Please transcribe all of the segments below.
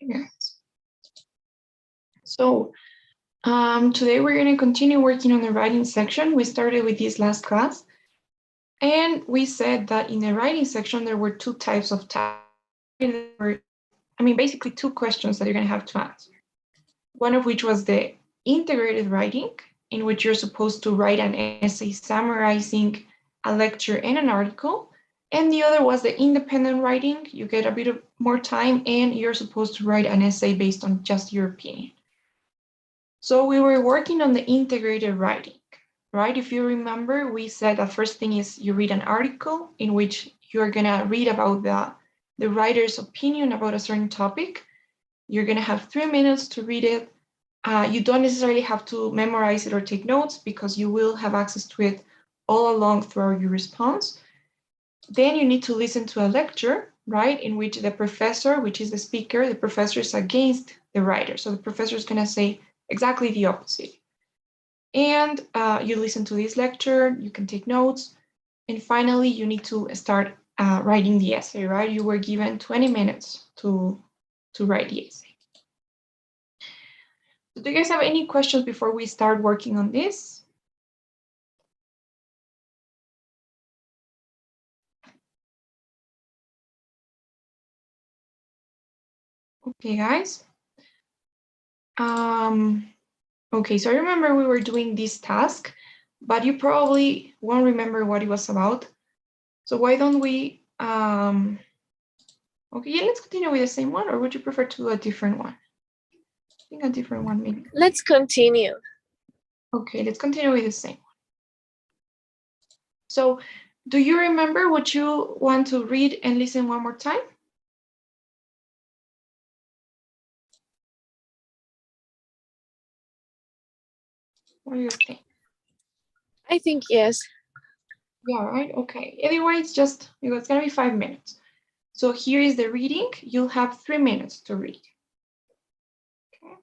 Yes. So today we're going to continue working on the writing section. We started with this last class, and we said that in the writing section there were two types of tasks. Basically two questions that you're going to have to answer. One of which was the integrated writing, in which you're supposed to write an essay summarizing a lecture and an article. And the other was the independent writing. You get a bit of more time and you're supposed to write an essay based on just your opinion. So we were working on the integrated writing, right? If you remember, we said the first thing is you read an article in which you're gonna read about the writer's opinion about a certain topic. You're gonna have 3 minutes to read it. You don't necessarily have to memorize it or take notes because you will have access to it all along throughout your response. Then you need to listen to a lecture, right, in which the professor, which is the speaker, the professor is against the writer. So the professor is going to say exactly the opposite. And you listen to this lecture, you can take notes. And finally, you need to start writing the essay, right? You were given 20 minutes to write the essay. So do you guys have any questions before we start working on this? Okay, guys. Okay, so I remember we were doing this task, but you probably won't remember what it was about. So why don't we, okay, yeah, let's continue with the same one, or would you prefer to do a different one? I think a different one maybe. Let's continue. Okay, let's continue with the same one. So do you remember what you want to read and listen one more time? What do you think? I think yes. Yeah, right, okay. Anyway, it's gonna be 5 minutes. So here is the reading. You'll have 3 minutes to read. Okay.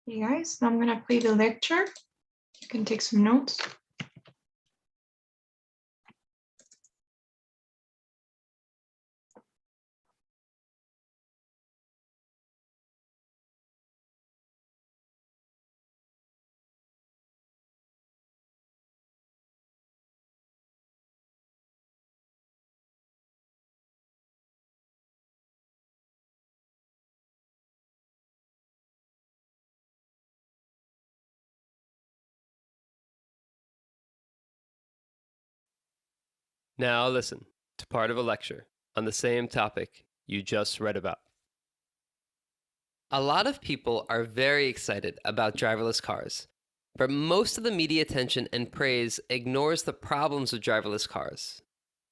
Hey guys, now I'm gonna play the lecture. You can take some notes. Now listen to part of a lecture on the same topic you just read about. A lot of people are very excited about driverless cars, but most of the media attention and praise ignores the problems with driverless cars.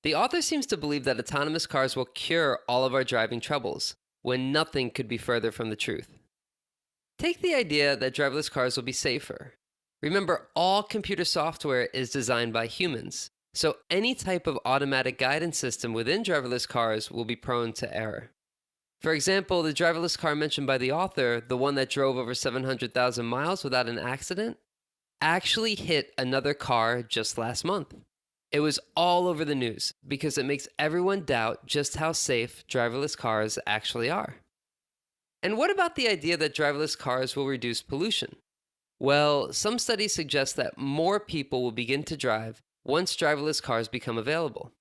The author seems to believe that autonomous cars will cure all of our driving troubles, when nothing could be further from the truth. Take the idea that driverless cars will be safer. Remember, all computer software is designed by humans, so any type of automatic guidance system within driverless cars will be prone to error. For example, the driverless car mentioned by the author, the one that drove over 700,000 miles without an accident, actually hit another car just last month. It was all over the news because it makes everyone doubt just how safe driverless cars actually are. And what about the idea that driverless cars will reduce pollution? Well, some studies suggest that more people will begin to drive once driverless cars become available.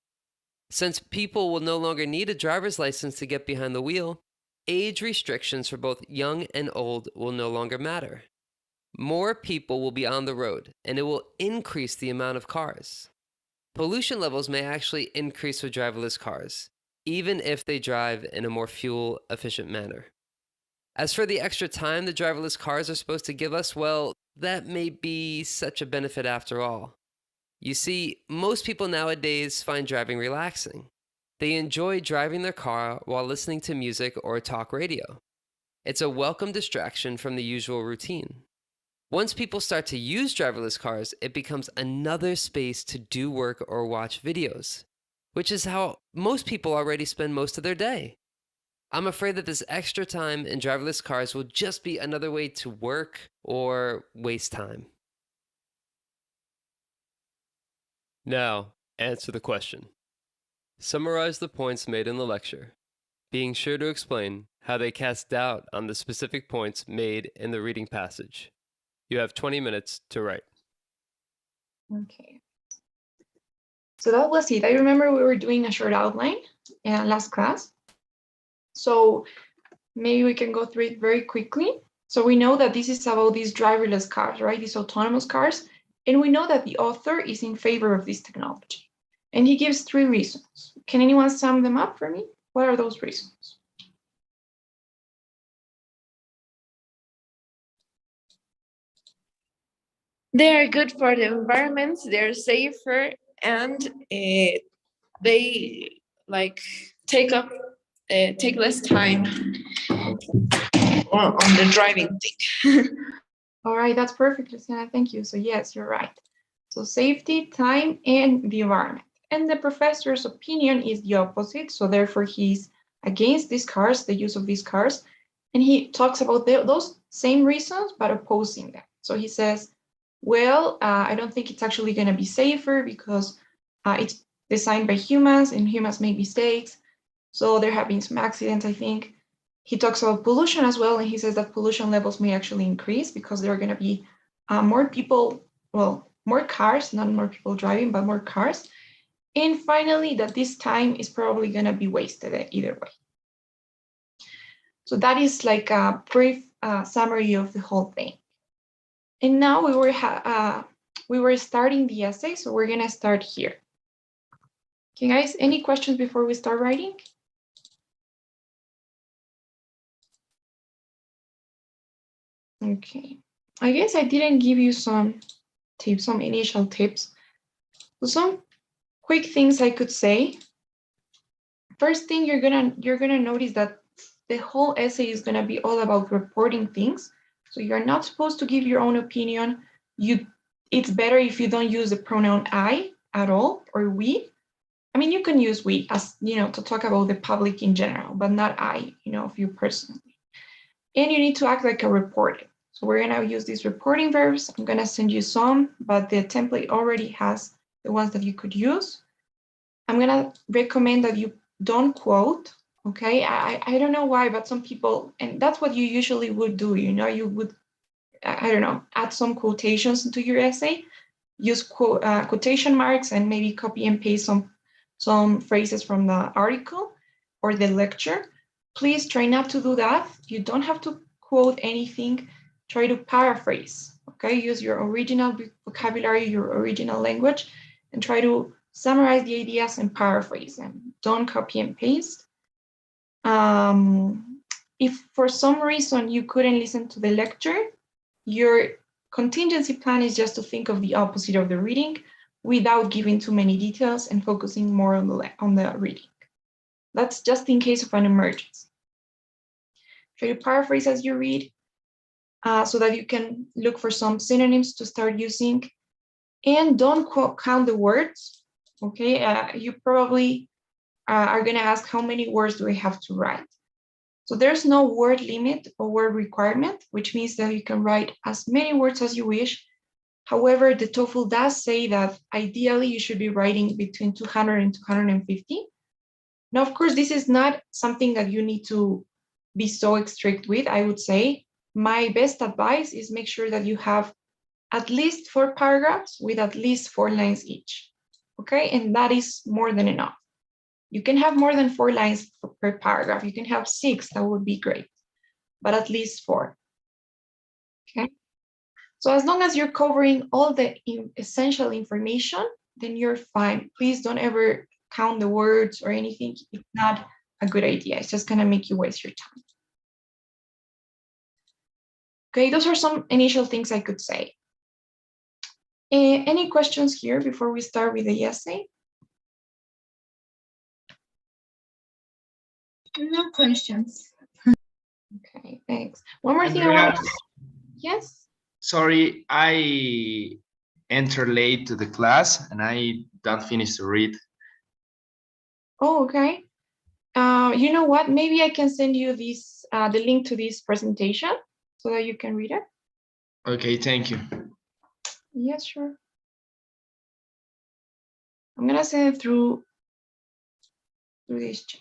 Since people will no longer need a driver's license to get behind the wheel, age restrictions for both young and old will no longer matter. More people will be on the road, and it will increase the amount of cars. Pollution levels may actually increase with driverless cars, even if they drive in a more fuel-efficient manner. As for the extra time the driverless cars are supposed to give us, well, that may be such a benefit after all. You see, most people nowadays find driving relaxing. They enjoy driving their car while listening to music or talk radio. It's a welcome distraction from the usual routine. Once people start to use driverless cars, it becomes another space to do work or watch videos, which is how most people already spend most of their day. I'm afraid that this extra time in driverless cars will just be another way to work or waste time. Now, answer the question. Summarize the points made in the lecture, being sure to explain how they cast doubt on the specific points made in the reading passage. You have 20 minutes to write. Okay. So that was it. I remember we were doing a short outline last class. So maybe we can go through it very quickly. So we know that this is about these driverless cars, right? These autonomous cars. And we know that the author is in favor of this technology. And he gives 3 reasons. Can anyone sum them up for me? What are those reasons? They are good for the environment, they're safer, and they like take less time on the driving thing. All right, that's perfect, Luciana. Thank you. So yes, you're right. So safety, time, and the environment. And the professor's opinion is the opposite. So therefore, he's against these cars, the use of these cars. And he talks about those same reasons, but opposing them. So he says, well, I don't think it's actually going to be safer because it's designed by humans and humans make mistakes. So there have been some accidents, I think. He talks about pollution as well, and he says that pollution levels may actually increase because there are going to be more people, well, more cars, not more people driving, but more cars. And finally, that this time is probably going to be wasted either way. So that is like a brief summary of the whole thing. And now we were starting the essay, so we're going to start here. Okay, guys, any questions before we start writing? Okay, I guess I didn't give you some tips, some initial tips. So some quick things I could say. First thing you're gonna notice that the whole essay is gonna be all about reporting things. So you're not supposed to give your own opinion. It's better if you don't use the pronoun I at all or we. I mean, you can use we as to talk about the public in general, but not I, of you personally. And you need to act like a reporter. So we're going to use these reporting verbs. I'm going to send you some, but the template already has the ones that you could use. I'm going to recommend that you don't quote, okay? I don't know why, but some people, and that's what you usually would do, you would, I don't know, add some quotations into your essay, use quotation marks and maybe copy and paste some phrases from the article or the lecture. Please try not to do that. You don't have to quote anything. Try to paraphrase, okay? Use your original vocabulary, your original language, and try to summarize the ideas and paraphrase them. Don't copy and paste. If for some reason you couldn't listen to the lecture, your contingency plan is just to think of the opposite of the reading without giving too many details and focusing more on the reading. That's just in case of an emergency. Try to paraphrase as you read so that you can look for some synonyms to start using. And don't count the words, okay? You probably are gonna ask how many words do I have to write? So there's no word limit or word requirement, which means that you can write as many words as you wish. However, the TOEFL does say that ideally you should be writing between 200 and 250. Now, of course, this is not something that you need to be so strict with, I would say. My best advice is make sure that you have at least 4 paragraphs with at least 4 lines each, okay? And that is more than enough. You can have more than 4 lines per paragraph. You can have 6, that would be great, but at least 4, okay? So as long as you're covering all the essential information, then you're fine. Please don't ever count the words or anything. It's not a good idea. It's just gonna make you waste your time. Okay, those are some initial things I could say. Any questions here before we start with the essay? No questions. Okay, thanks. One more thing I Andrea, want to... Yes? sorry, I entered late to the class and I don't finish to read. Oh, okay. You know what? Maybe I can send you this, the link to this presentation so that you can read it. Okay, thank you. Yes, sure. I'm gonna send it through this chat.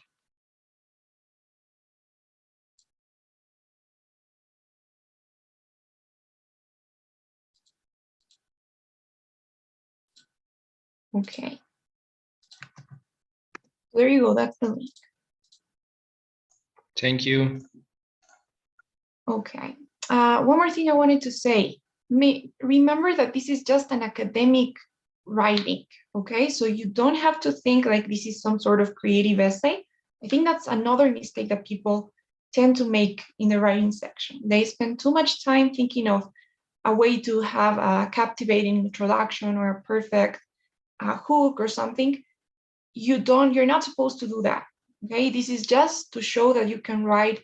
Okay. There you go, that's the link. Thank you. Okay. One more thing I wanted to say. Remember that this is just an academic writing, okay? So you don't have to think like this is some sort of creative essay. I think that's another mistake that people tend to make in the writing section. They spend too much time thinking of a way to have a captivating introduction or a perfect hook or something. You're not supposed to do that, okay? This is just to show that you can write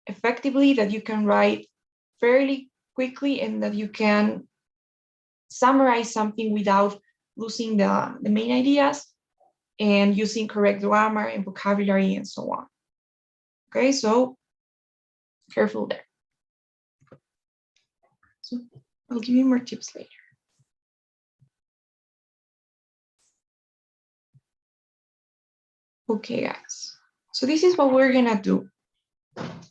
effectively, that you can write fairly quickly, and that you can summarize something without losing the main ideas and using correct grammar and vocabulary and so on. Okay, so careful there. So I'll give you more tips later. Okay, guys. So this is what we're gonna do.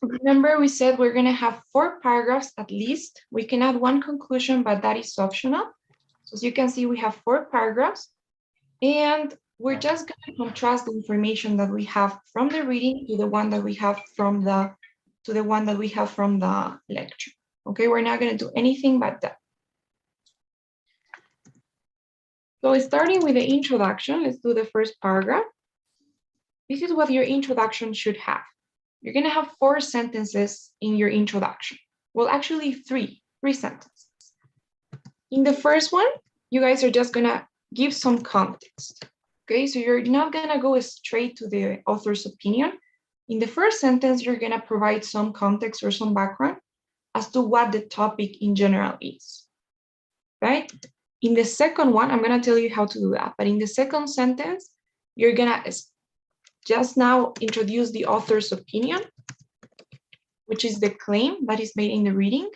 Remember, we said we're gonna have 4 paragraphs at least. We can add 1 conclusion, but that is optional. So as you can see, we have 4 paragraphs, and we're just gonna contrast the information that we have from the reading to the one that we have from the lecture. Okay, we're not gonna do anything but that. So starting with the introduction, let's do the first paragraph. This is what your introduction should have. You're gonna have 4 sentences in your introduction. Well, actually 3 sentences. In the first one, you guys are just gonna give some context. Okay, so you're not gonna go straight to the author's opinion. In the first sentence, you're gonna provide some context or some background as to what the topic in general is, right? In the second one, I'm gonna tell you how to do that, but in the second sentence, you're gonna just now introduce the author's opinion, which is the claim that is made in the reading.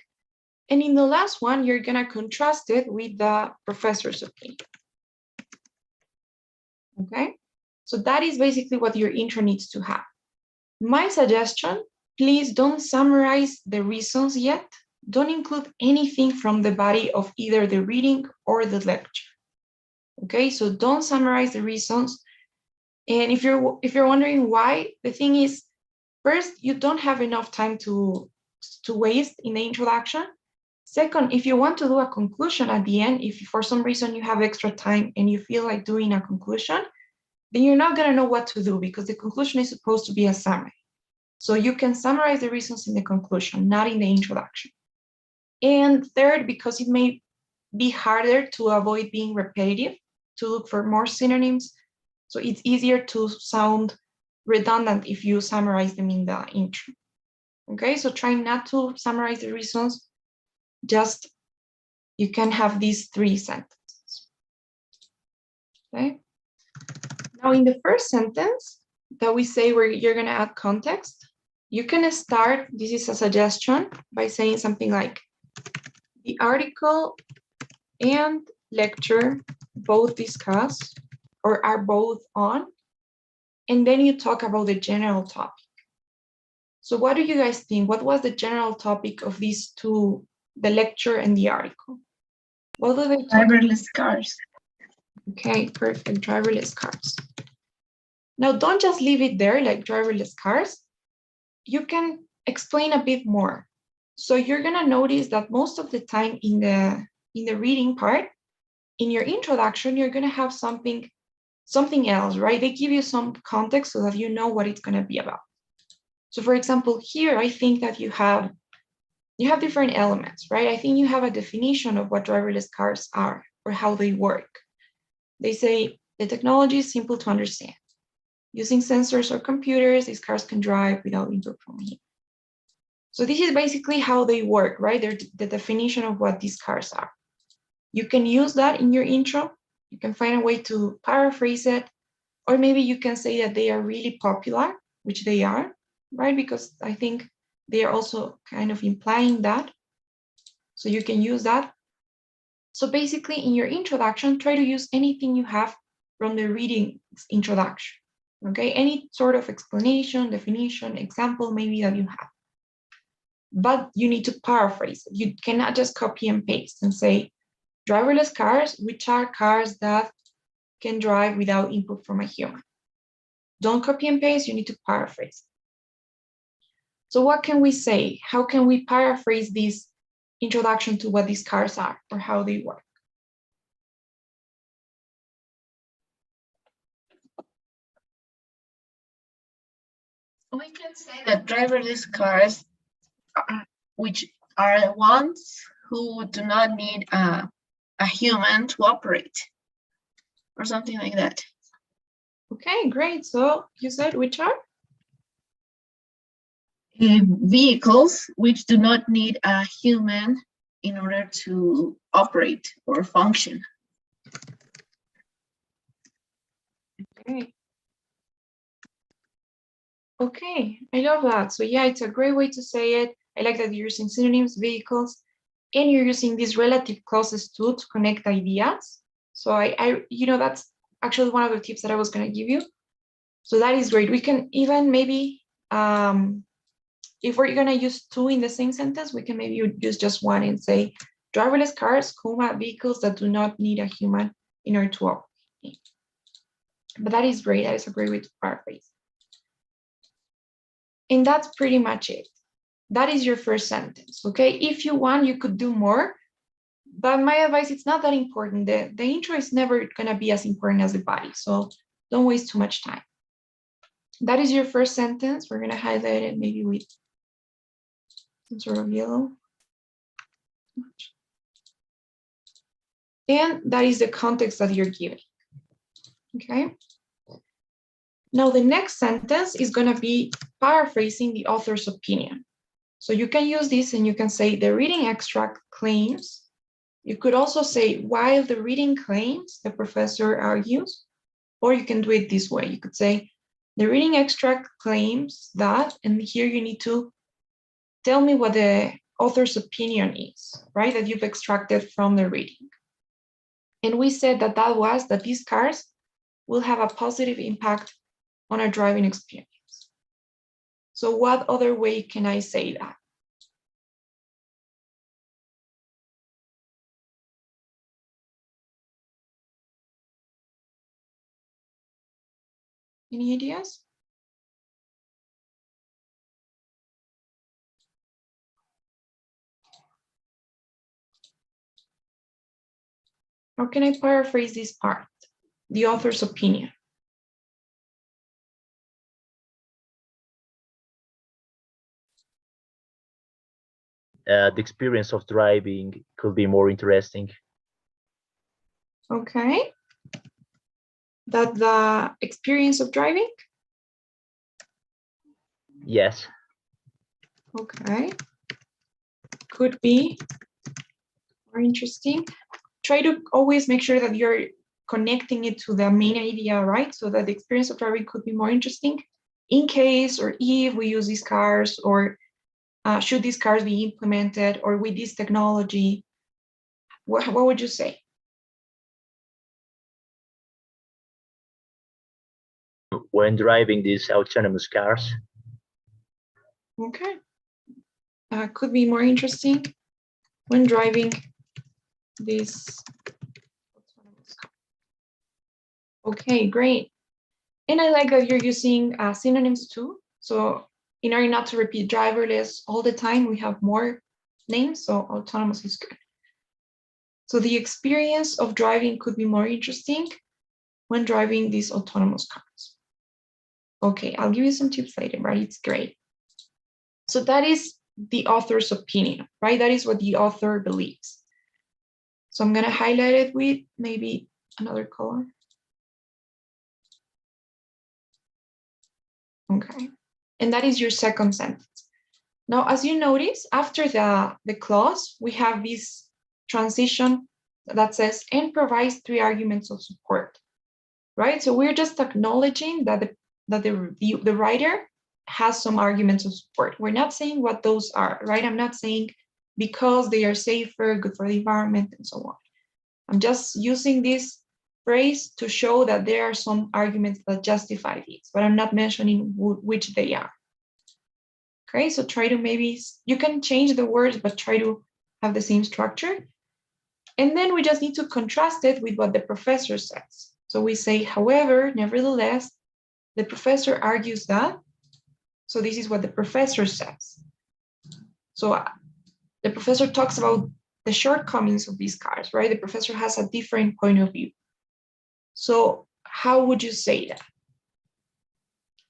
And in the last one, you're gonna contrast it with the professor's opinion. Okay, so that is basically what your intro needs to have. My suggestion, please don't summarize the reasons yet. Don't include anything from the body of either the reading or the lecture. Okay, so don't summarize the reasons. And if you're wondering why, the thing is, first, you don't have enough time to waste in the introduction. Second, if you want to do a conclusion at the end, if for some reason you have extra time and you feel like doing a conclusion, then you're not going to know what to do because the conclusion is supposed to be a summary. So you can summarize the reasons in the conclusion, not in the introduction. And third, because it may be harder to avoid being repetitive, to look for more synonyms. So it's easier to sound redundant if you summarize them in the intro. Okay, so try not to summarize the reasons, just you can have these 3 sentences. Okay, now in the first sentence that we say where you're going to add context, you can start, this is a suggestion, by saying something like, the article and lecture both discuss or are both on, and then you talk about the general topic. So what do you guys think? What was the general topic of these two, the lecture and the article? What do they talk about? Driverless cars. Okay, perfect, driverless cars. Now, don't just leave it there, like driverless cars. You can explain a bit more. So you're gonna notice that most of the time in the reading part, in your introduction, you're gonna have something else, right? They give you some context so that you know what it's gonna be about. So for example, here, I think that you have different elements, right? I think you have a definition of what driverless cars are or how they work. They say the technology is simple to understand. Using sensors or computers, these cars can drive without input from here. So this is basically how they work, right? They're the definition of what these cars are. You can use that in your intro. You can find a way to paraphrase it, or maybe you can say that they are really popular, which they are, right? Because I think they are also kind of implying that. So you can use that. So basically in your introduction, try to use anything you have from the reading introduction, okay? Any sort of explanation, definition, example maybe that you have. But you need to paraphrase it. You cannot just copy and paste and say, driverless cars, which are cars that can drive without input from a human. Don't copy and paste, you need to paraphrase. So what can we say? How can we paraphrase this introduction to what these cars are or how they work? We can say that driverless cars, which are the ones who do not need a human to operate, or something like that. Okay, great. So you said which are? Vehicles which do not need a human in order to operate or function. Okay. Okay, I love that. So yeah, it's a great way to say it. I like that you're using synonyms, vehicles, and you're using these relative clauses too to connect ideas. So that's actually one of the tips that I was going to give you. So that is great. We can even maybe, if we're going to use two in the same sentence, we can maybe use just one and say driverless cars, vehicles that do not need a human in order to operate. But that is great. That is a great way to paraphrase. And that's pretty much it. That is your first sentence, okay? If you want, you could do more, but my advice, it's not that important. The intro is never gonna be as important as the body, so don't waste too much time. That is your first sentence. We're gonna highlight it maybe with some sort of yellow. And that is the context that you're giving, okay? Now the next sentence is gonna be paraphrasing the author's opinion. So you can use this and you can say the reading extract claims. You could also say while the reading claims, the professor argues, or you can do it this way. You could say the reading extract claims that, and here you need to tell me what the author's opinion is, right? That you've extracted from the reading. And we said that these cars will have a positive impact on our driving experience. So what other way can I say that? Any ideas? How can I paraphrase this part? The author's opinion. The experience of driving could be more interesting. Okay. That the experience of driving? Yes. Okay. Could be more interesting. Try to always make sure that you're connecting it to the main idea, right? So that the experience of driving could be more interesting in case or if we use these cars, or should these cars be implemented, or with this technology. What would you say? When driving these autonomous cars. Okay. Could be more interesting when driving this autonomous car. Okay, great. And I like that you're using synonyms too. So in order not to repeat driverless all the time, we have more names, so autonomous is good. So the experience of driving could be more interesting when driving these autonomous cars. Okay, I'll give you some tips later, right? It's great. So that is the author's opinion, right? That is what the author believes. So I'm gonna highlight it with maybe another color. Okay, and that is your second sentence. Now, as you notice, after the clause, we have this transition that says, and provides 3 arguments of support, right? So we're just acknowledging that the writer has some arguments of support. We're not saying what those are, right? I'm not saying because they are safer, good for the environment, and so on. I'm just using this phrase to show that there are some arguments that justify these, but I'm not mentioning which they are. Okay, so try to maybe, you can change the words, but try to have the same structure. And then we just need to contrast it with what the professor says. So we say, however, nevertheless, the professor argues that. So this is what the professor says. So the professor talks about the shortcomings of these cars, right? The professor has a different point of view. So how would you say that?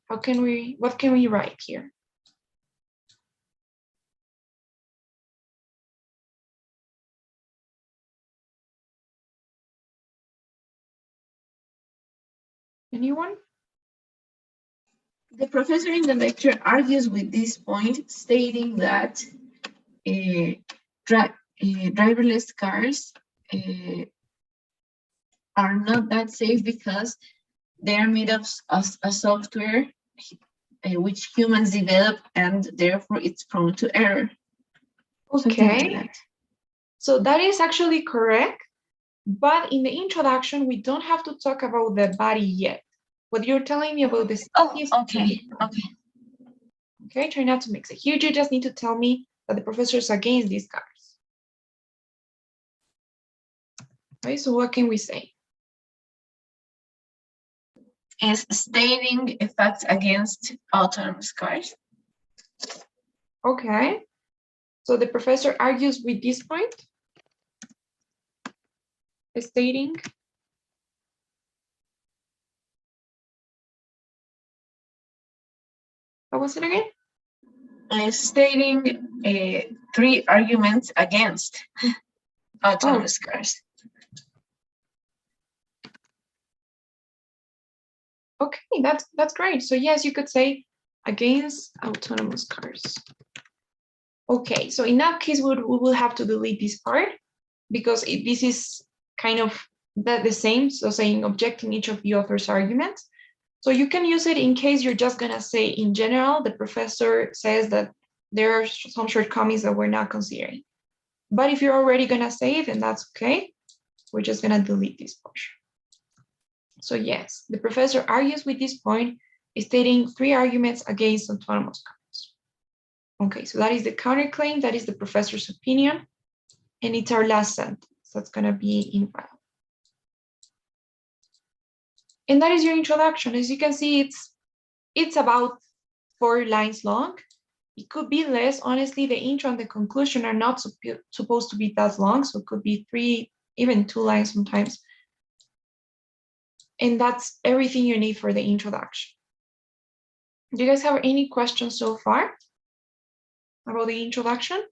What can we write here? Anyone? The professor in the lecture argues with this point, stating that driverless cars are not that safe because they are made of a software which humans develop, and therefore it's prone to error. Okay. So that is actually correct. But in the introduction, we don't have to talk about the body yet. What you're telling me about this. Oh, okay. Okay, try not to mix it. Here, you just need to tell me that the professor is against these cars. Okay, so what can we say? Is stating facts against autonomous cars. Okay, so the professor argues with this point, stating what was it again? Stating 3 arguments against autonomous cars. Okay, that's great. So yes, you could say against autonomous cars. Okay, so in that case, we will have to delete this part because this is kind of the same. So saying objecting each of the author's arguments. So you can use it in case you're just gonna say in general, the professor says that there are some shortcomings that we're not considering. But if you're already gonna say it, then that's okay. We're just gonna delete this portion. So yes, the professor argues with this point, stating 3 arguments against autonomous cars. Okay, so that is the counterclaim, that is the professor's opinion, and it's our last sentence. That's gonna be invalid. And that is your introduction. As you can see, it's about 4 lines long. It could be less. Honestly, the intro and the conclusion are not supposed to be that long, so it could be 3 even 2 lines sometimes. And that's everything you need for the introduction. Do you guys have any questions so far about the introduction?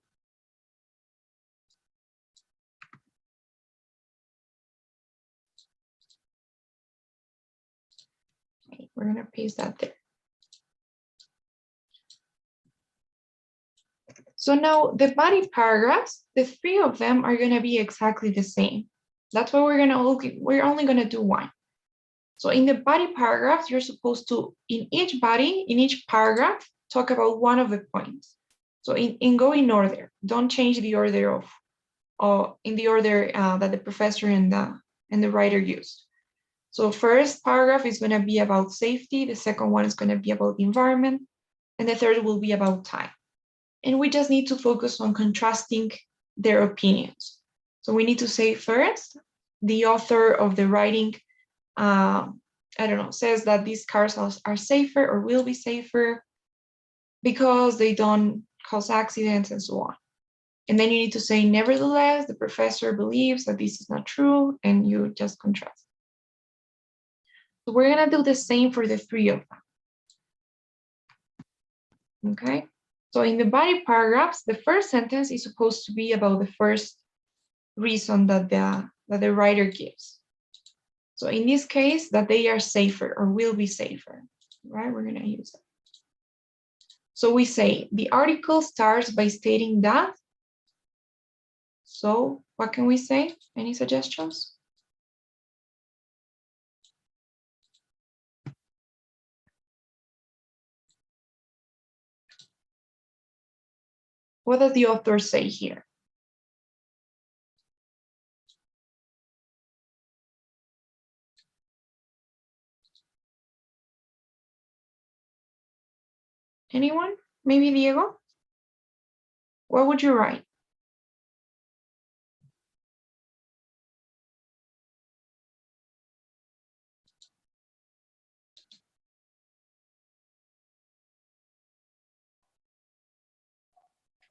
Okay, we're gonna paste that there. So now the body paragraphs, the 3 of them are gonna be exactly the same. That's why we're only gonna do one. So in the body paragraph, you're supposed to, in each paragraph, talk about one of the points. So go in order. Don't change the order in the order that the professor and the writer used. So first paragraph is going to be about safety. The second one is going to be about the environment. And the third will be about time. And we just need to focus on contrasting their opinions. So we need to say first, the author of the writing, says that these cars are safer or will be safer because they don't cause accidents and so on. And then you need to say, nevertheless, the professor believes that this is not true, and you just contrast. So we're gonna do the same for the 3 of them. Okay, so in the body paragraphs, the first sentence is supposed to be about the first reason that the writer gives. So in this case, that they are safer or will be safer, right? We're gonna use that. So we say, the article starts by stating that. So what can we say? Any suggestions? What does the author say here? Anyone? Maybe Diego? What would you write?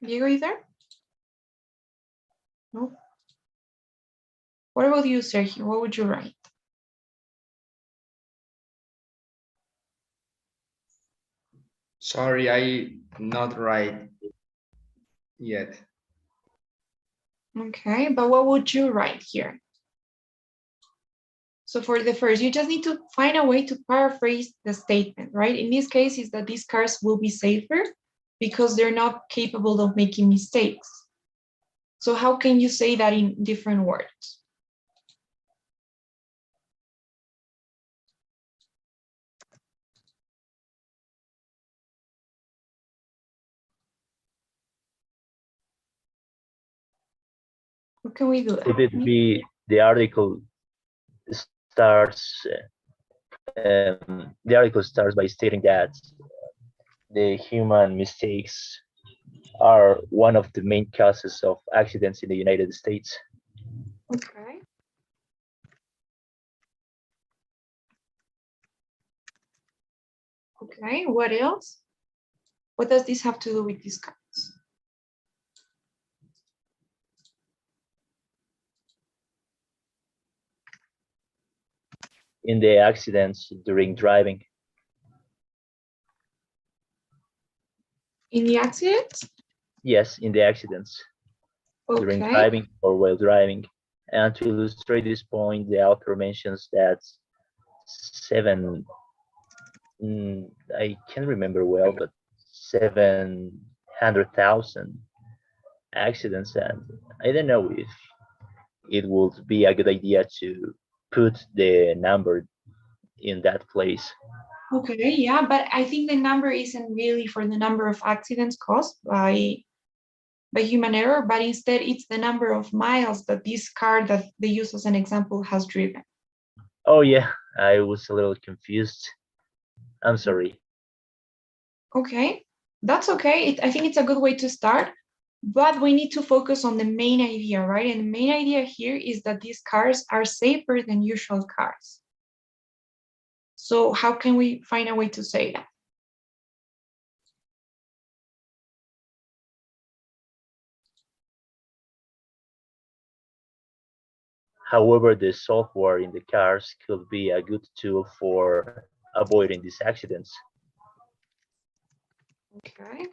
Diego, either? No. What about you, Sergio? What would you write? Sorry, I not right yet. Okay, but what would you write here? So for the first, you just need to find a way to paraphrase the statement, right? In this case, is that these cars will be safer because they're not capable of making mistakes. So how can you say that in different words? How can we do that? Could it be the article starts by stating that the human mistakes are one of the main causes of accidents in the United States? Okay. Okay, what else? What does this have to do with these cars? In the accidents during driving. In the accident? Yes, in the accidents during Okay. driving or while driving. And to illustrate this point, the author mentions that I can't remember well, but 700,000 accidents, and I don't know if it would be a good idea to put the number in that place. Okay, yeah, but I think the number isn't really for the number of accidents caused by human error, but instead it's the number of miles that this car that they use as an example has driven. Oh yeah, I was a little confused. I'm sorry. Okay, that's okay. I think it's a good way to start, but we need to focus on the main idea, right? And the main idea here is that these cars are safer than usual cars. So how can we find a way to say that? However, the software in the cars could be a good tool for avoiding these accidents. Okay.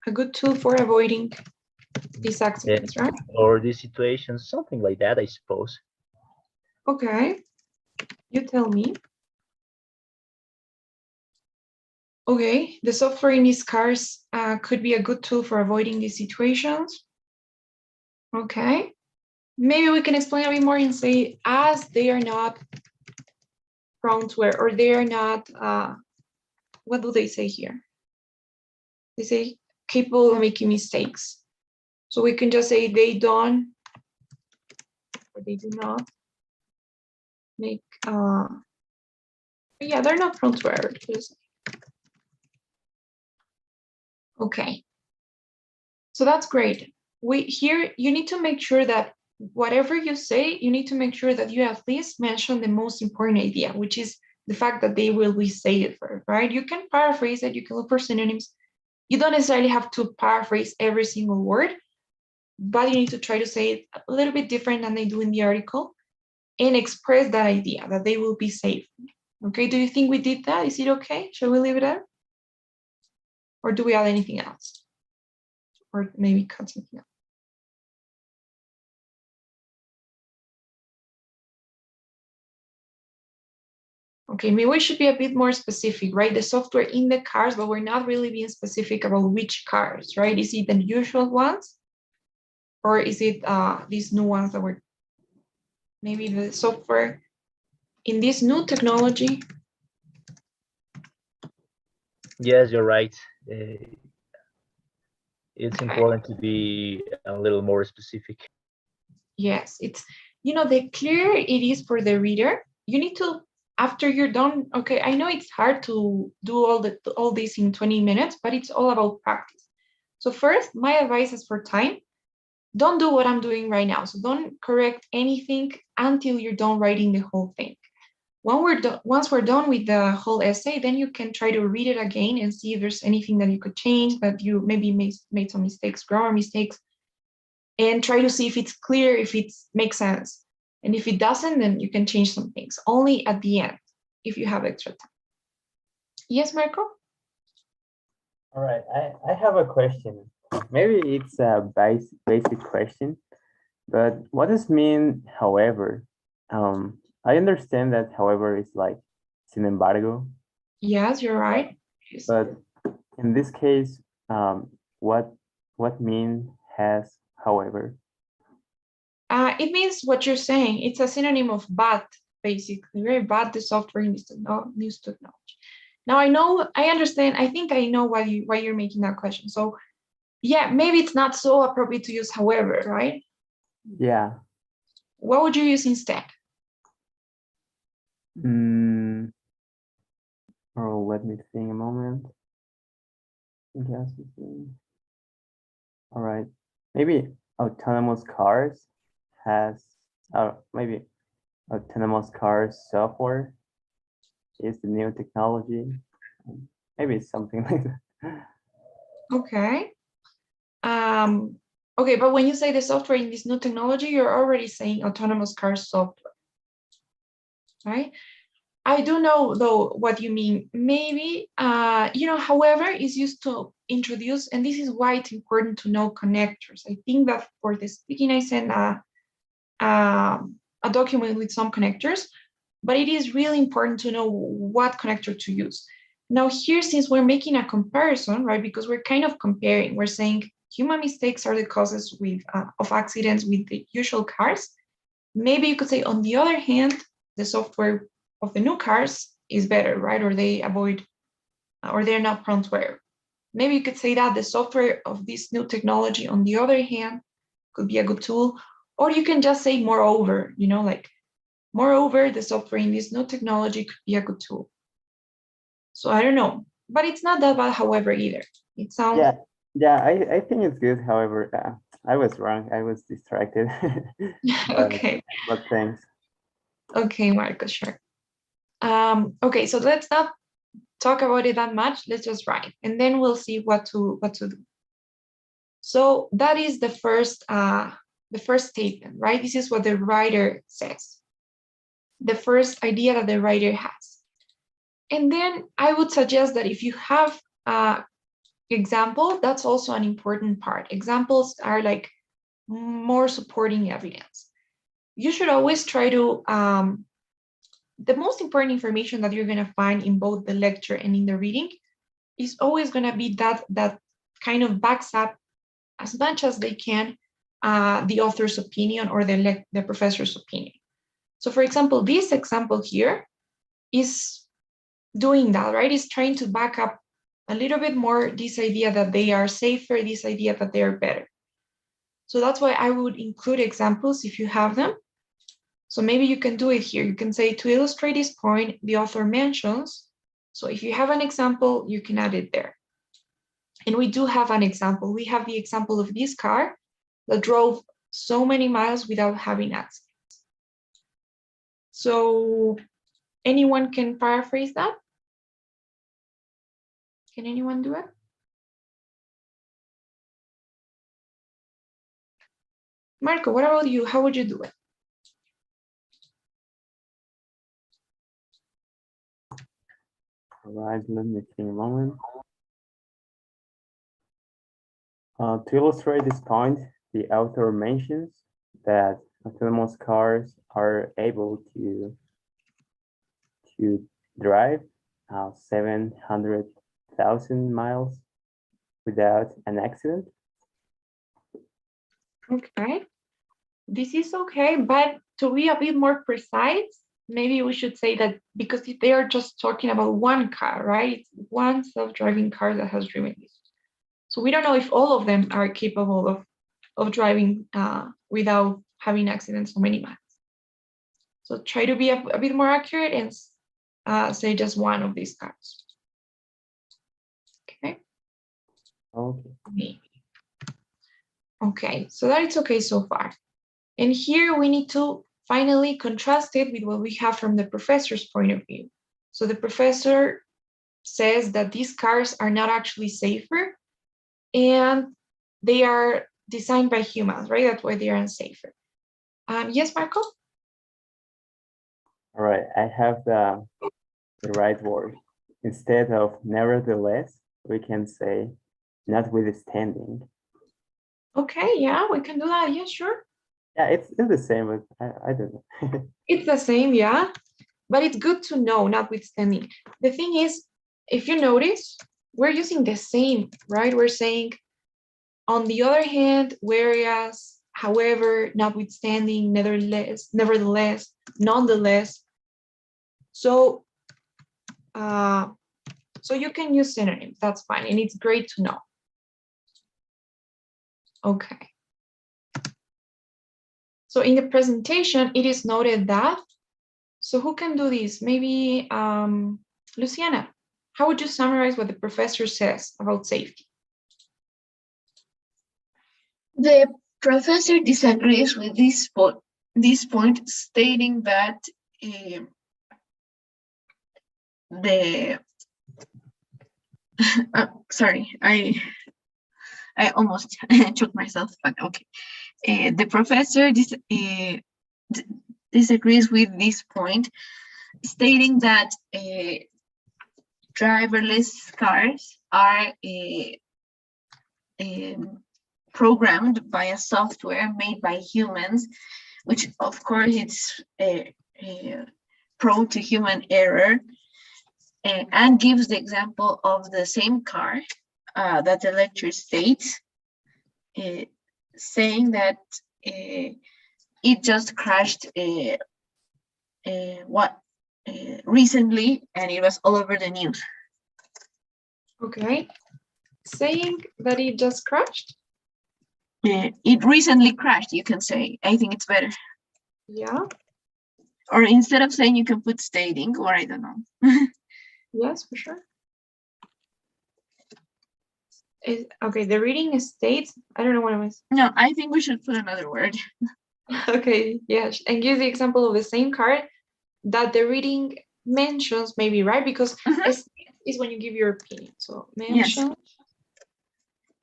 A good tool for avoiding these accidents, right? Or these situations, something like that, I suppose. Okay. You tell me. Okay, the software in these cars could be a good tool for avoiding these situations. Okay. Maybe we can explain a bit more and say, as they are not prone to error, or they are not, what do they say here? They say capable of making mistakes. So we can just say they don't, or they do not make, yeah, they're not prone to error. Okay. So that's great. Here, you need to make sure that whatever you say, you need to make sure that you at least mention the most important idea, which is the fact that they will be safer, right? You can paraphrase it, you can look for synonyms. You don't necessarily have to paraphrase every single word, but you need to try to say it a little bit different than they do in the article and express that idea that they will be safe. Okay, do you think we did that? Is it okay? Shall we leave it there? Or do we add anything else? Or maybe cut something out? Okay, maybe we should be a bit more specific, right? The software in the cars, but we're not really being specific about which cars, right? Is it the usual ones? Or is it these new ones that were, maybe the software in this new technology? Yes, you're right. It's Okay. important to be a little more specific. Yes, it's, the clearer it is for the reader, you need to, after you're done, okay, I know it's hard to do all this in 20 minutes, but it's all about practice. So first, my advice is for time, don't do what I'm doing right now. So don't correct anything until you're done writing the whole thing. Once we're done with the whole essay, then you can try to read it again and see if there's anything that you could change, that you maybe made some mistakes, grammar mistakes, and try to see if it's clear, if it makes sense. And if it doesn't, then you can change some things, only at the end, if you have extra time. Yes, Marco? All right, I have a question. Maybe it's a basic question, but what does mean, however? I understand that however is like sin embargo, Yes, you're right. Yes. but in this case, what mean has however? It means what you're saying. It's a synonym of but, basically, right? But the software needs technology. Now I understand. I think I know why you're making that question. So yeah, maybe it's not so appropriate to use however, right? Yeah. What would you use instead? Oh, let me think a moment. Yes. All right. Maybe autonomous cars has, maybe autonomous cars software is the new technology. Maybe it's something like that. Okay. Okay, but when you say the software in this new technology, you're already saying autonomous car software, right? I do know though what you mean. Maybe, however, is used to introduce, and this is why it's important to know connectors. I think that for the speaking, I sent a document with some connectors, but it is really important to know what connector to use. Now here, since we're making a comparison, right, because we're kind of comparing, we're saying human mistakes are the causes of accidents with the usual cars. Maybe you could say, on the other hand, the software of the new cars is better, right? Or they avoid, or they're not prone to error. Maybe you could say that the software of this new technology, on the other hand, could be a good tool. Or you can just say moreover, like moreover, the software in this new technology could be a good tool. So I don't know, but it's not that bad, however, either. It sounds. Yeah, I think it's good. However, I was wrong. I was distracted. Okay. But thanks. Okay, Marco, sure. Okay, so let's not talk about it that much. Let's just write, and then we'll see what to do. So that is the first statement, right? This is what the writer says. The first idea that the writer has. And then I would suggest that if you have example, that's also an important part. Examples are like more supporting evidence. You should always try to, the most important information that you're going to find in both the lecture and in the reading is always going to be that kind of backs up as much as they can the author's opinion or the professor's opinion. So for example, this example here is doing that, right? It's trying to back up a little bit more this idea that they are safer, this idea that they are better. So that's why I would include examples if you have them. So maybe you can do it here. You can say, to illustrate this point, the author mentions. So if you have an example, you can add it there. And we do have an example. We have the example of this car that drove so many miles without having accidents. So anyone can paraphrase that? Can anyone do it? Marco, what about you? How would you do it? All right, let me think a moment. To illustrate this point, the author mentions that autonomous cars are able to drive 700,000 miles without an accident. Okay, this is okay, but to be a bit more precise, maybe we should say that because if they are just talking about one car, right? It's one self-driving car that has driven this. So we don't know if all of them are capable of driving without having accidents so many miles. So try to be a bit more accurate and say just one of these cars. Okay. Okay. Okay, so that is okay so far. And here we need to finally contrast it with what we have from the professor's point of view. So the professor says that these cars are not actually safer and they are designed by humans, right? That's why they are unsafer. Yes, Marco? All right, I have the right word. Instead of nevertheless, we can say notwithstanding. Okay, yeah, we can do that. Yeah, sure. Yeah, it's the same, but I don't know. It's the same, yeah, but it's good to know, notwithstanding. The thing is, if you notice, we're using the same, right? We're saying, on the other hand, whereas, however, notwithstanding, nevertheless, nonetheless. So, so you can use synonyms, that's fine, and it's great to know. Okay. So in the presentation, it is noted that, so who can do this? Maybe Luciana, how would you summarize what the professor says about safety? The professor disagrees with this point, stating that sorry, I almost choked myself, but okay. The professor disagrees with this point, stating that driverless cars are programmed by a software made by humans, which of course it's prone to human error, and gives the example of the same car that the lecture states, saying that it just crashed recently, and it was all over the news. Okay, saying that it just crashed? It recently crashed, you can say. I think it's better. Yeah. Or instead of saying, you can put stating, or I don't know. Yes, for sure. Okay, the reading states, I don't know what it was. No, I think we should put another word. Okay, yes, and give the example of the same card that the reading mentions, maybe, right? Because is when you give your opinion. So mention, yes,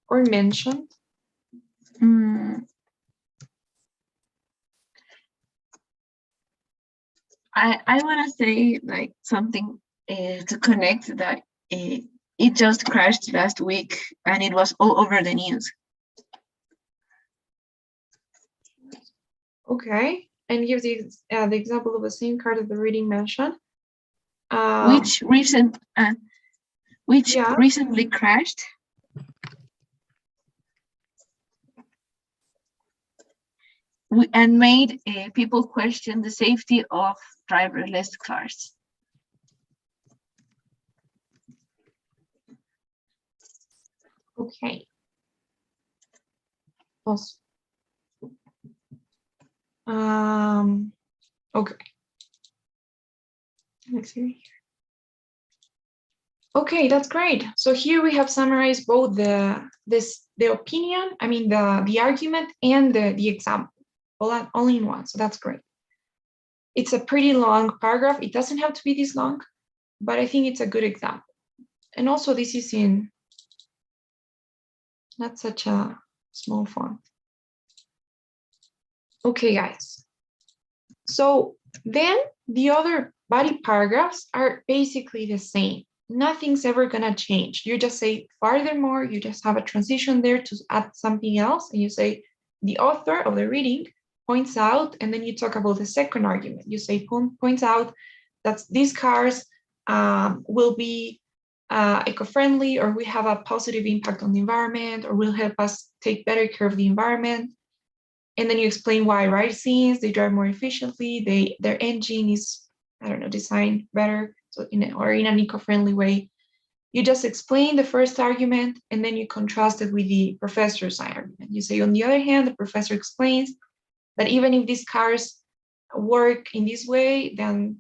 or mentioned. Mm, I want to say like something to connect that it just crashed last week and it was all over the news. Okay, and give the example of the same car that the reading mentioned. Which Yeah. recently crashed. And made people question the safety of driverless cars. Okay. Also. Okay. Let's see here. Okay, that's great. So here we have summarized both the opinion, I mean the argument and the example, all in one. So that's great. It's a pretty long paragraph. It doesn't have to be this long, but I think it's a good example. And also this is in not such a small font. Okay, guys. So then the other body paragraphs are basically the same. Nothing's ever gonna change. You just say furthermore, you just have a transition there to add something else, and you say the author of the reading points out, and then you talk about the second argument. You say points out that these cars will be eco-friendly, or we have a positive impact on the environment, or will help us take better care of the environment. And then you explain why, right? Since they drive more efficiently, their engine is, I don't know, designed better, so in an eco-friendly way. You just explain the first argument, and then you contrast it with the professor's argument. You say, on the other hand, the professor explains that even if these cars work in this way, then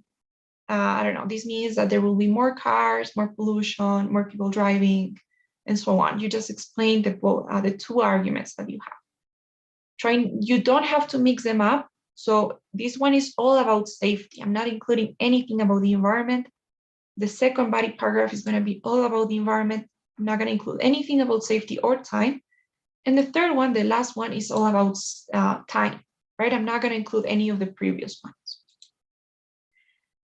I don't know, this means that there will be more cars, more pollution, more people driving, and so on. You just explain the two arguments that you have. You don't have to mix them up. So this one is all about safety. I'm not including anything about the environment. The second body paragraph is going to be all about the environment. I'm not going to include anything about safety or time. And the third one, the last one, is all about time, right? I'm not going to include any of the previous ones.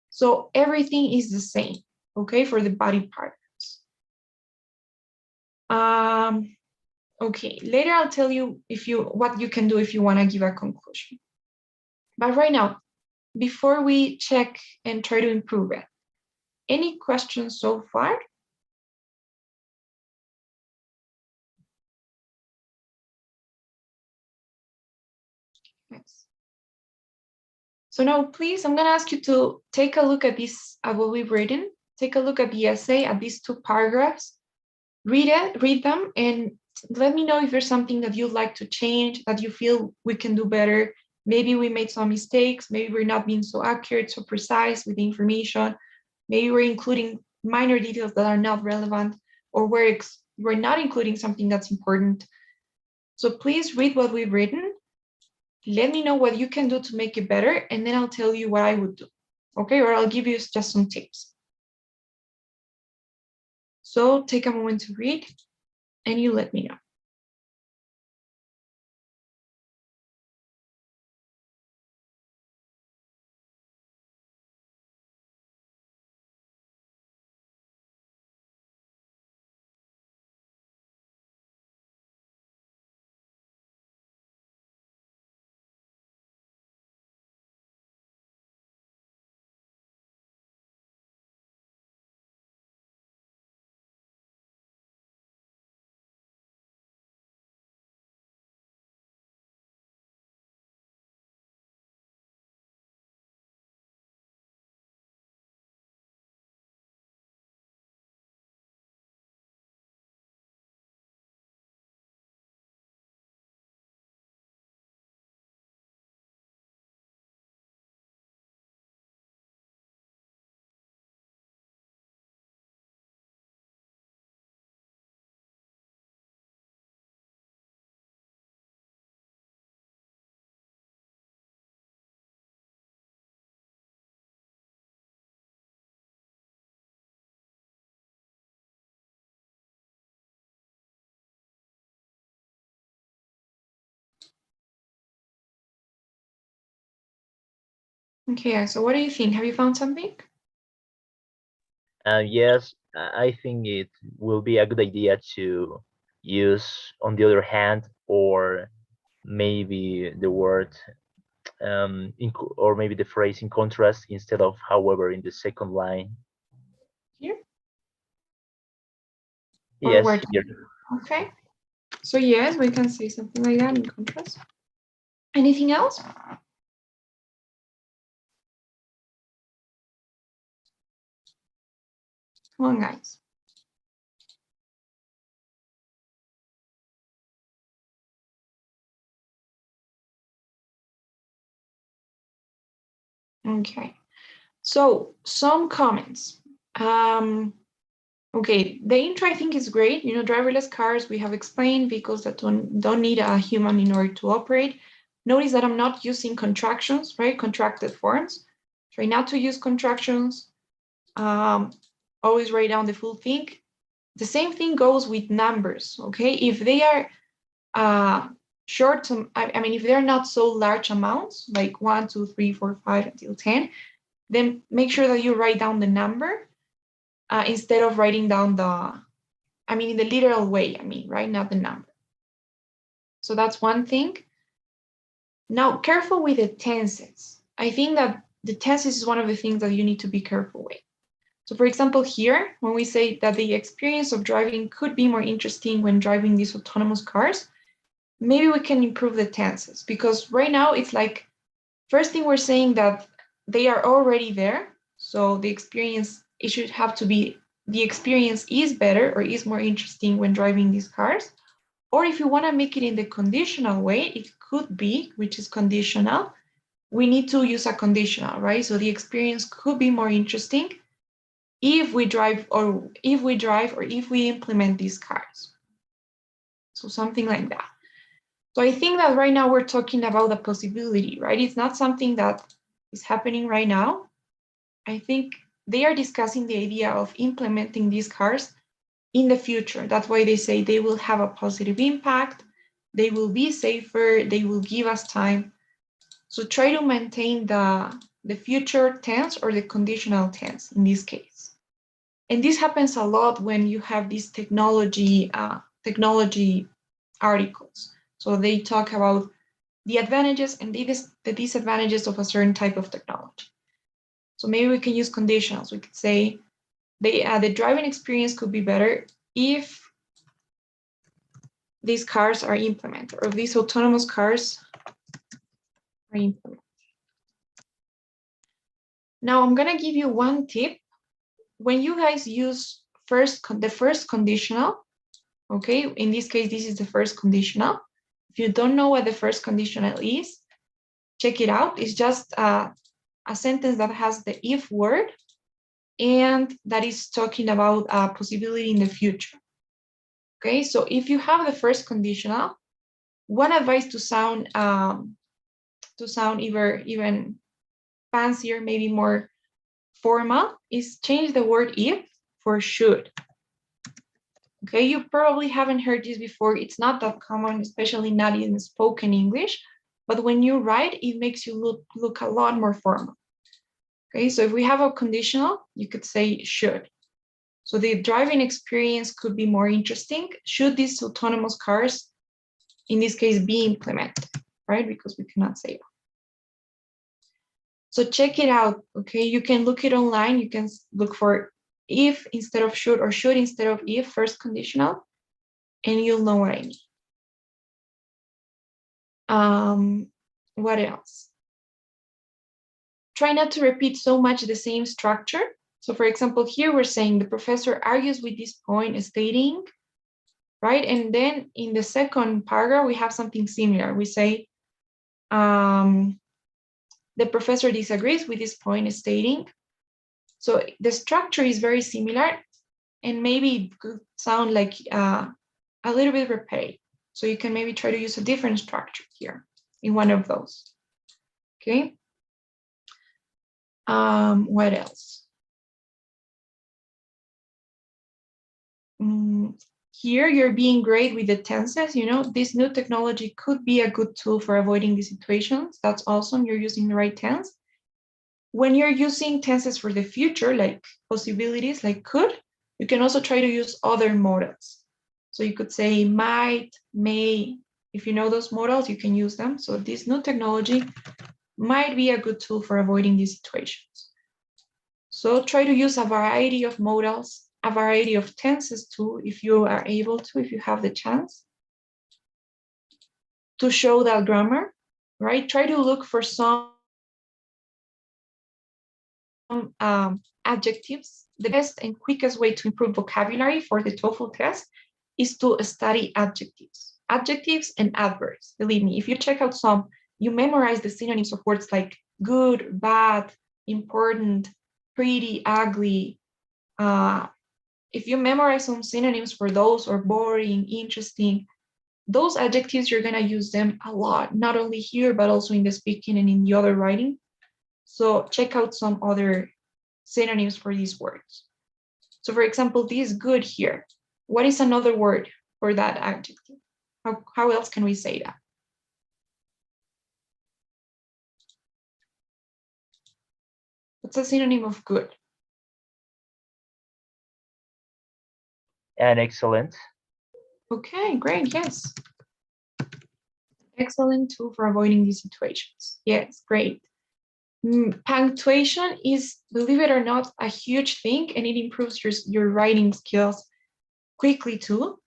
So everything is the same, okay, for the body paragraphs. Okay, later I'll tell you what you can do if you want to give a conclusion. But right now, before we check and try to improve it, any questions so far? Yes. So now, please, I'm going to ask you to take a look at this, what we've written. Take a look at the essay, at these two paragraphs. Read them, and let me know if there's something that you'd like to change, that you feel we can do better. Maybe we made some mistakes. Maybe we're not being so accurate, so precise with the information. Maybe we're including minor details that are not relevant, or we're not including something that's important. So please read what we've written. Let me know what you can do to make it better, and then I'll tell you what I would do. Okay, or I'll give you just some tips. So take a moment to read, and you let me know. Okay, so what do you think? Have you found something? Yes, I think it will be a good idea to use on the other hand, or maybe the word or maybe the phrase in contrast instead of however in the second line. Here? Or Yes, where? here. Okay. So yes, we can say something like that in contrast. Anything else? Come on, guys. Okay. So some comments. Okay, the intro I think is great. You know, driverless cars, we have explained, vehicles that don't need a human in order to operate. Notice that I'm not using contractions, right? Contracted forms. Try not to use contractions. Always write down the full thing. The same thing goes with numbers, okay? If they are short, I mean, if they're not so large amounts, like 1, 2, 3, 4, 5 until 10, then make sure that you write down the number instead of writing down in the literal way, right? Not the number. So that's one thing. Now, careful with the tenses. I think that the tenses is one of the things that you need to be careful with. So for example, here, when we say that the experience of driving could be more interesting when driving these autonomous cars, maybe we can improve the tenses, because right now it's like, first thing we're saying that they are already there. So the experience, it should have to be, the experience is better or is more interesting when driving these cars. Or if you want to make it in the conditional way, it could be, which is conditional. We need to use a conditional, right? So the experience could be more interesting if we drive or if we implement these cars. So something like that. So I think that right now we're talking about the possibility, right? It's not something that is happening right now. I think they are discussing the idea of implementing these cars in the future. That's why they say they will have a positive impact, they will be safer, they will give us time. So try to maintain the future tense or the conditional tense in this case. And this happens a lot when you have these technology articles. So they talk about the advantages and the disadvantages of a certain type of technology. So maybe we can use conditionals. We could say the driving experience could be better if these cars are implemented, or if these autonomous cars are implemented. Now I'm gonna give you one tip. When you guys use the first conditional, okay, in this case, this is the first conditional. If you don't know what the first conditional is, check it out. It's just a sentence that has the if word and that is talking about a possibility in the future. Okay, so if you have the first conditional, one advice to sound even fancier, maybe more formal, is change the word if for should. Okay, you probably haven't heard this before. It's not that common, especially not in spoken English, but when you write, it makes you look a lot more formal. Okay, so if we have a conditional, you could say should. So the driving experience could be more interesting should these autonomous cars, in this case, be implemented, right? Because we cannot say that. So check it out, okay? You can look it online. You can look for if instead of should or should instead of if, first conditional, and you'll know what I mean. What else? Try not to repeat so much the same structure. So for example, here we're saying the professor argues with this point stating, right? And then in the second paragraph, we have something similar. We say, the professor disagrees with this point stating. So the structure is very similar and maybe it could sound like a little bit repetitive. So you can maybe try to use a different structure here in one of those, okay? What else? Here you're being great with the tenses. You know, this new technology could be a good tool for avoiding these situations. That's awesome. You're using the right tense. When you're using tenses for the future, like possibilities, like could, you can also try to use other modals. So you could say might, may. If you know those modals, you can use them. So this new technology might be a good tool for avoiding these situations. So try to use a variety of modals, a variety of tenses too, if you are able to, if you have the chance to show that grammar, right? Try to look for some adjectives. The best and quickest way to improve vocabulary for the TOEFL test is to study adjectives. Adjectives and adverbs. Believe me, if you check out some, you memorize the synonyms of words like good, bad, important, pretty, ugly. If you memorize some synonyms for those, or boring, interesting, those adjectives, you're gonna use them a lot, not only here, but also in the speaking and in the other writing. So check out some other synonyms for these words. So for example, this good here, what is another word for that adjective? How else can we say that? What's a synonym of good? And excellent. Okay, great, yes. Excellent tool for avoiding these situations. Yes, great. Punctuation is, believe it or not, a huge thing, and it improves your writing skills quickly too.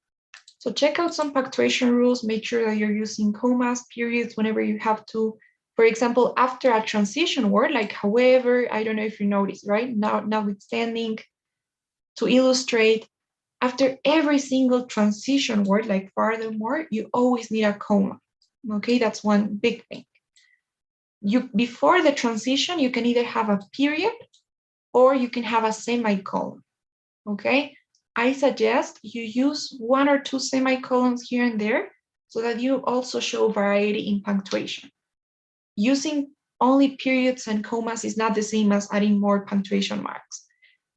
So check out some punctuation rules, make sure that you're using commas, periods whenever you have to. For example, after a transition word, like however, I don't know if you noticed, right? Notwithstanding, to illustrate, after every single transition word, like furthermore, you always need a comma. Okay, that's one big thing. Before the transition, you can either have a period or you can have a semicolon. Okay, I suggest you use 1 or 2 semicolons here and there so that you also show variety in punctuation. Using only periods and commas is not the same as adding more punctuation marks.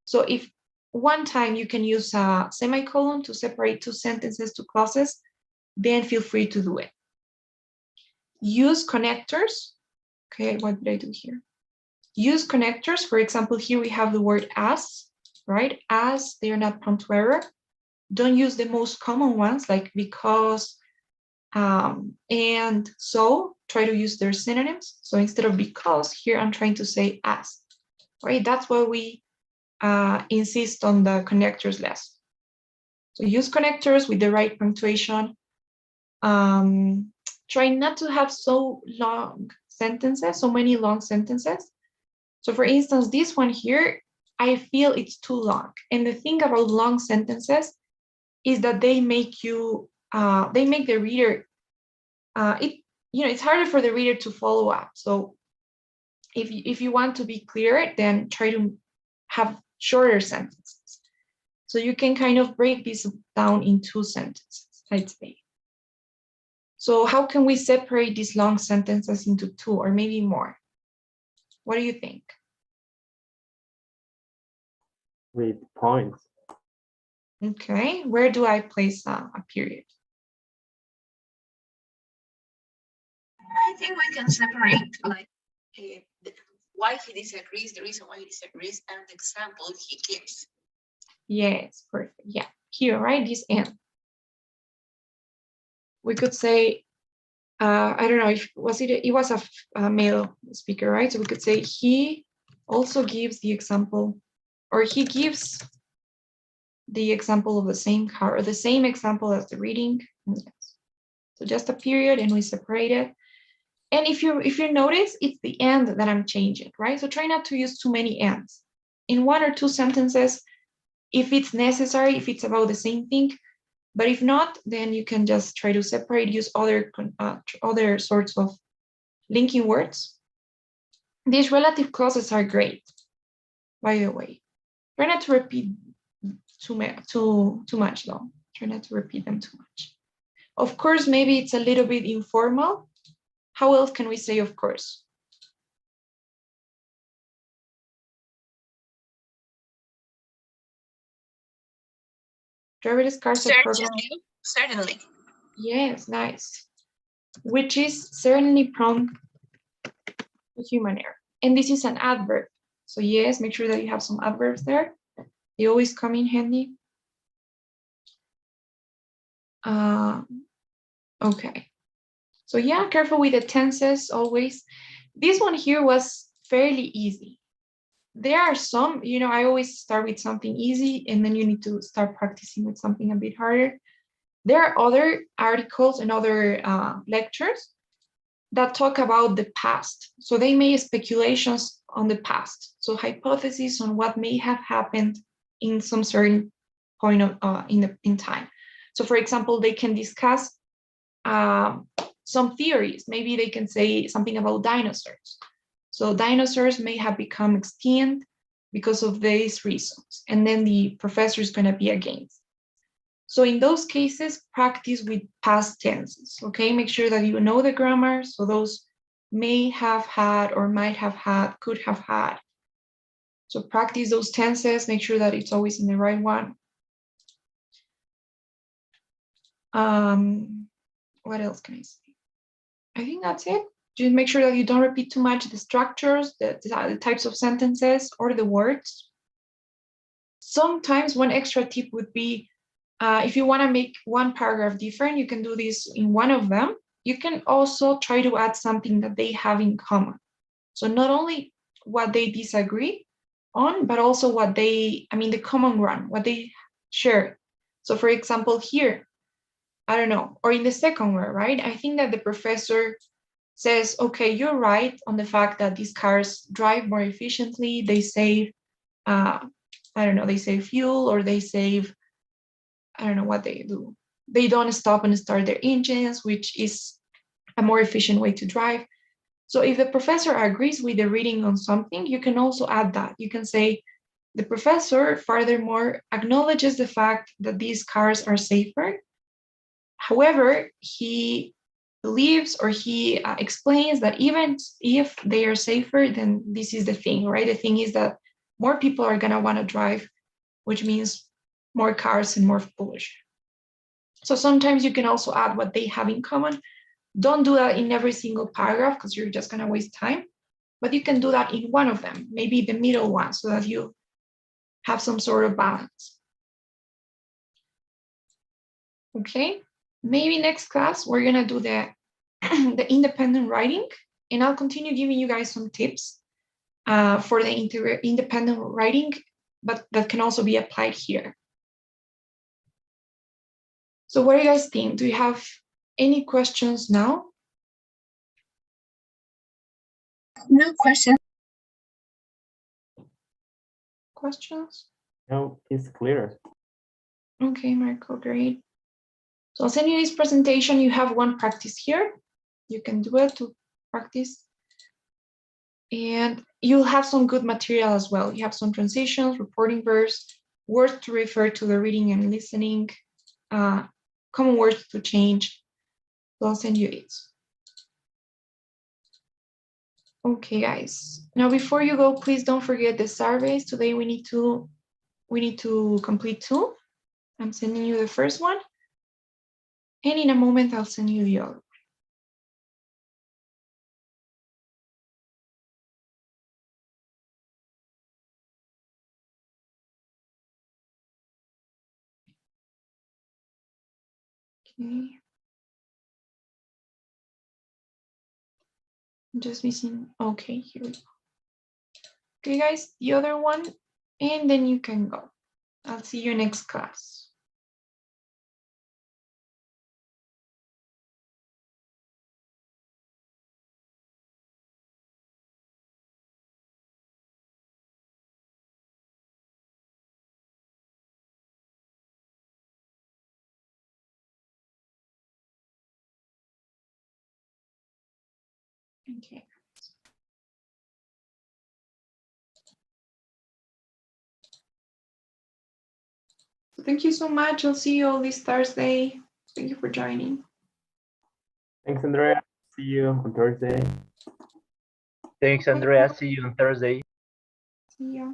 So if one time you can use a semicolon to separate 2 sentences to clauses, then feel free to do it. Use connectors. Okay, what did I do here? Use connectors. For example, here we have the word as, right? As, they are not prompt to error. Don't use the most common ones like because, and so. Try to use their synonyms. So instead of because, here I'm trying to say as, right? That's why we insist on the connectors less. So use connectors with the right punctuation. Try not to have so long sentences, so many long sentences. So for instance, this one here, I feel it's too long. And the thing about long sentences is that they make you, they make the reader, it's harder for the reader to follow up. So if you want to be clearer, then try to have shorter sentences. So you can kind of break this down in 2 sentences, I'd say. So how can we separate these long sentences into 2 or maybe more? What do you think? With points. Okay, where do I place a period? I think we can separate like why he disagrees, the reason why he disagrees, and the example he gives. Yes, perfect. Yeah, here, right? This end. We could say, I don't know if it was a male speaker, right? So we could say he also gives the example, or he gives the example of the same car, or the same example as the reading. Yes. So just a period, and we separate it. And if you notice, it's the end that I'm changing, right? So try not to use too many ends. In 1 or 2 sentences, if it's necessary, if it's about the same thing. But if not, then you can just try to separate, use other sorts of linking words. These relative clauses are great, by the way. Try not to repeat too much though. Try not to repeat them too much. Of course, maybe it's a little bit informal. How else can we say of course? Driverless cars are programmed. Certainly. Yes, nice. Which is certainly prone to human error. And this is an adverb. So yes, make sure that you have some adverbs there. They always come in handy. Okay. So yeah, careful with the tenses always. This one here was fairly easy. There are some, I always start with something easy and then you need to start practicing with something a bit harder. There are other articles and other lectures that talk about the past. So they make speculations on the past. So hypotheses on what may have happened in some certain point of in time. So for example, they can discuss some theories. Maybe they can say something about dinosaurs. So dinosaurs may have become extinct because of these reasons. And then the professor is going to be against. So in those cases, practice with past tenses, okay? Make sure that you know the grammar. So those may have had or might have had, could have had. So practice those tenses, make sure that it's always in the right one. What else can I say? I think that's it. Just make sure that you don't repeat too much the structures, the types of sentences or the words. Sometimes one extra tip would be, if you want to make one paragraph different, you can do this in one of them. You can also try to add something that they have in common. So not only what they disagree on, but also what the common ground, what they share. So for example, here, I don't know, or in the second one, right? I think that the professor says, okay, you're right on the fact that these cars drive more efficiently. They save, they save fuel, or they save, I don't know what they do. They don't stop and start their engines, which is a more efficient way to drive. So if the professor agrees with the reading on something, you can also add that. You can say, the professor furthermore acknowledges the fact that these cars are safer. However, he believes or he explains that even if they are safer, then this is the thing, right? The thing is that more people are going to want to drive, which means more cars and more pollution. So sometimes you can also add what they have in common. Don't do that in every single paragraph because you're just going to waste time, but you can do that in one of them, maybe the middle one, so that you have some sort of balance. Okay, maybe next class, we're going to do the independent writing, and I'll continue giving you guys some tips for the independent writing, but that can also be applied here. So what do you guys think? Do you have any questions now? No question. Questions? No, it's clear. Okay, Marco, great. So I'll send you this presentation. You have one practice here. You can do it to practice. And you'll have some good material as well. You have some transitions, reporting verbs, words to refer to the reading and listening, common words to change. So I'll send you it. Okay, guys. Now, before you go, please don't forget the surveys. Today we need to complete 2. I'm sending you the first one. And in a moment, I'll send you the other. Okay. I'm just missing. Okay, here we go. Okay, guys, the other one, and then you can go. I'll see you next class. Okay. Thank you so much. I'll see you all this Thursday. Thank you for joining. Thanks, Andrea. See you on Thursday. Thanks, Andrea. See you on Thursday. See ya.